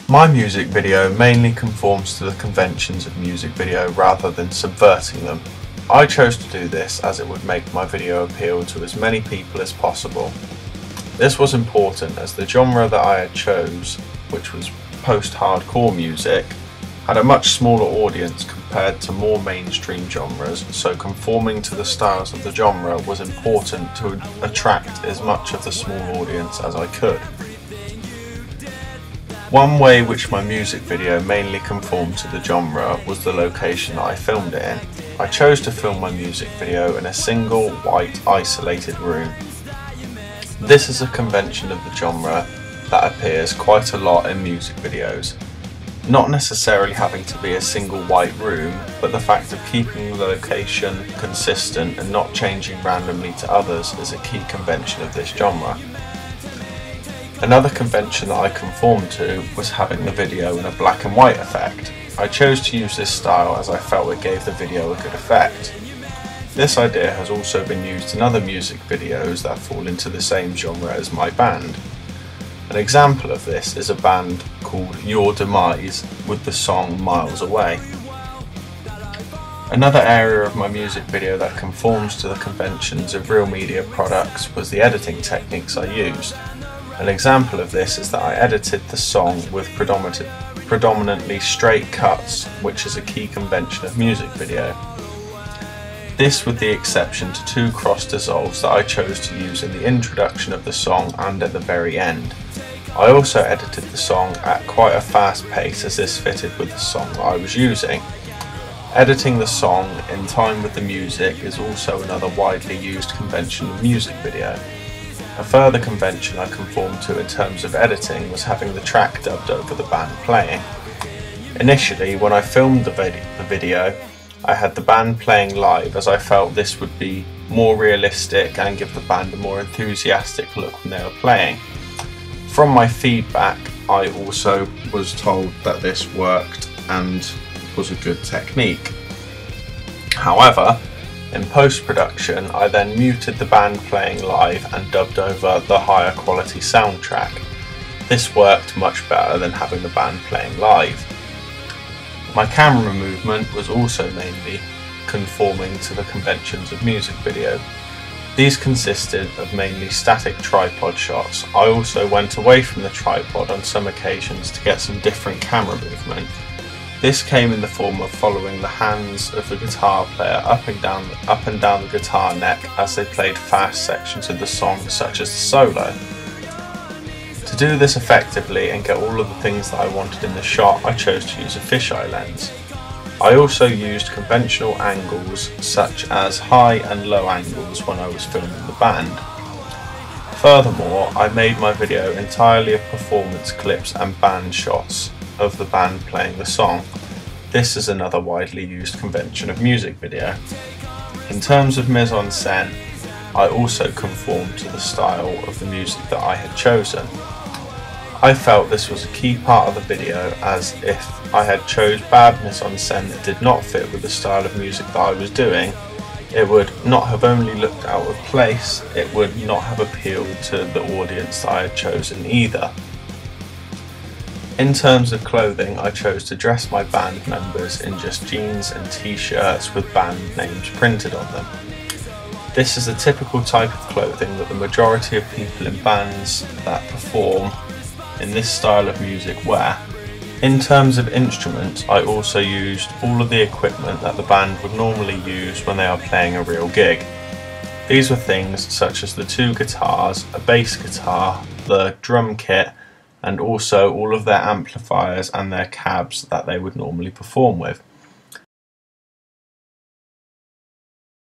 My music video mainly conforms to the conventions of music video rather than subverting them. I chose to do this as it would make my video appeal to as many people as possible. This was important as the genre that I had chose, which was post-hardcore music, had a much smaller audience compared to more mainstream genres, so conforming to the styles of the genre was important to attract as much of the small audience as I could. One way which my music video mainly conformed to the genre was the location that I filmed it in. I chose to film my music video in a single, white, isolated room. This is a convention of the genre that appears quite a lot in music videos. Not necessarily having to be a single white room, but the fact of keeping the location consistent and not changing randomly to others is a key convention of this genre. Another convention that I conformed to was having the video in a black and white effect. I chose to use this style as I felt it gave the video a good effect. This idea has also been used in other music videos that fall into the same genre as my band. An example of this is a band called Your Demise with the song Miles Away. Another area of my music video that conforms to the conventions of real media products was the editing techniques I used. An example of this is that I edited the song with predominantly straight cuts, which is a key convention of music video. This with the exception to two cross dissolves that I chose to use in the introduction of the song and at the very end. I also edited the song at quite a fast pace as this fitted with the song that I was using. Editing the song in time with the music is also another widely used convention of music video. A further convention I conformed to in terms of editing was having the track dubbed over the band playing. Initially, when I filmed the video, I had the band playing live as I felt this would be more realistic and give the band a more enthusiastic look when they were playing. From my feedback, I also was told that this worked and was a good technique. However, in post-production, I then muted the band playing live and dubbed over the higher quality soundtrack. This worked much better than having the band playing live. My camera movement was also mainly conforming to the conventions of music video. These consisted of mainly static tripod shots. I also went away from the tripod on some occasions to get some different camera movement. This came in the form of following the hands of the guitar player up and down the guitar neck as they played fast sections of the song, such as the solo. To do this effectively and get all of the things that I wanted in the shot, I chose to use a fisheye lens. I also used conventional angles such as high and low angles when I was filming the band. Furthermore, I made my video entirely of performance clips and band shots of the band playing the song. This is another widely used convention of music video. In terms of mise-en-scène, I also conformed to the style of the music that I had chosen. I felt this was a key part of the video, as if I had chose bad mise-en-scène that did not fit with the style of music that I was doing, it would not have only looked out of place, it would not have appealed to the audience that I had chosen either. In terms of clothing, I chose to dress my band members in just jeans and t-shirts with band names printed on them. This is a typical type of clothing that the majority of people in bands that perform in this style of music wear. In terms of instruments, I also used all of the equipment that the band would normally use when they are playing a real gig. These were things such as the two guitars, a bass guitar, the drum kit, and also all of their amplifiers and their cabs that they would normally perform with.